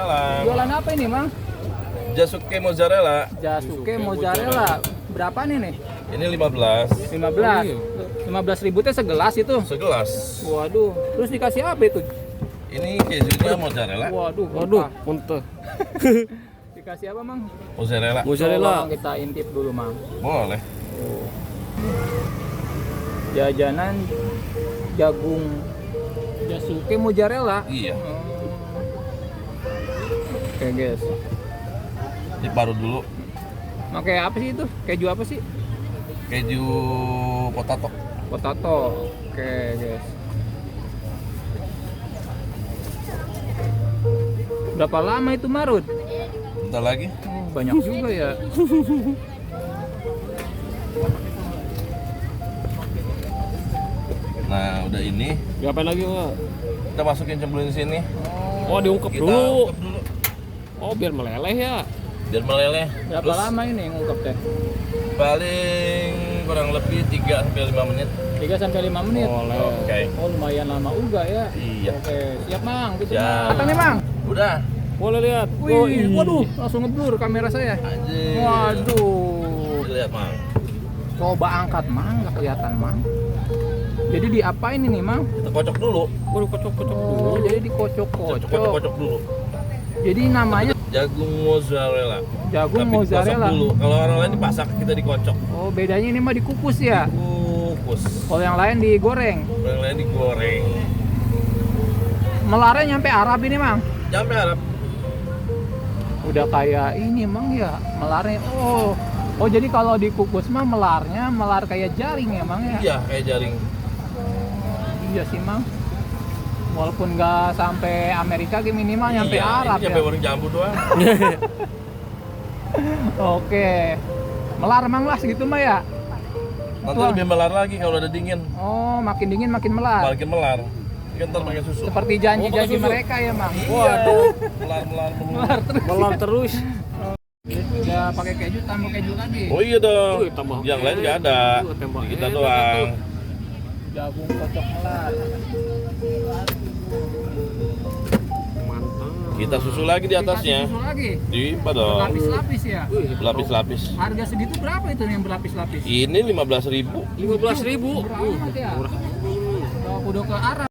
Jualan apa ini, Mang? Jasuke mozzarella. Jasuke mozzarella. Berapa nih? Ini 15. 15.000 teh segelas itu. Segelas. Waduh, terus dikasih apa itu? Ini kejunya mozzarella. Waduh, muntah. Dikasih apa, Mang? Mozzarella. Coba kita intip dulu, Mang. Boleh. Jajanan jagung Jasuke mozzarella. Iya. Oke, guys. Diparut dulu. Pakai apa sih itu? Keju apa sih? Keju potato. Potato. Oke, guys. Berapa lama itu marut? Bentar lagi. Oh, banyak juga ya. Nah, udah ini. Ngapain lagi, Pak? Kita masukin cemplungin di sini. Oh, diungkep Kita dulu. ungkep dulu. Oh, biar meleleh ya. Biar meleleh. Berapa Terus lama ini ngungkep teh? paling kurang lebih 3 sampai 5 menit. 3 sampai 5 menit. Boleh. Oke. Oh, lumayan lama juga ya. Iya. Oke, siap, Mang. Gitu, Ya. Mang. Matang nih, Mang. Udah. Boleh lihat. Wih, waduh, langsung ngeblur kamera saya. Anjir. Waduh. Lihat, Mang. Coba angkat, Mang, nggak kelihatan, Mang. Jadi diapain ini, Mang? Kita kocok dulu. Waduh, kocok-kocok Oh, dulu. jadi dikocok-kocok. Kocok-kocok dulu. Jadi namanya Jagung mozzarella. jagung Tapi mozzarella. dikocok dulu. Kalau orang lain dipasak, kita dikocok. Oh, bedanya ini mah dikukus ya. Kukus. Kalau yang lain digoreng. Yang lain digoreng. Melarnya nyampe Arab ini, Mang. Sampai harap. Udah kayak ini, Mang ya. Melarnya. Oh. Oh, jadi kalau dikukus mah melarnya melar kayak jaring ya, Mang ya. Iya, kayak jaring. Iya sih, Mang. Walaupun nggak sampai Amerika, minimal nyampe Iya, Arab ini ya. nyampe warung jambu doang. Oke. Melar, Mang lah segitu mah ya. Nanti Wah. lebih melar lagi kalau udah dingin. Oh, makin dingin makin melar. Makin melar. Kan ntar pakai susu. Seperti janji-janji Oh, pakai susu. mereka ya, Mang. Waduh. Melar Melar terus. Melar terus. Udah pakai keju, tambah keju lagi. Oh iya dong. Wih, tambah Yang lain nggak ada. Tembak Kita enak doang. Jagung kocok melar. Mantap. Kita susu lagi di atasnya. Dikasih susu lagi. Di apa dong? Berlapis-lapis ya. Lapis-lapis. Harga segitu berapa itu yang berlapis-lapis? Ini 15.000. 15.000. Murah amat ya. Udah ke Arab.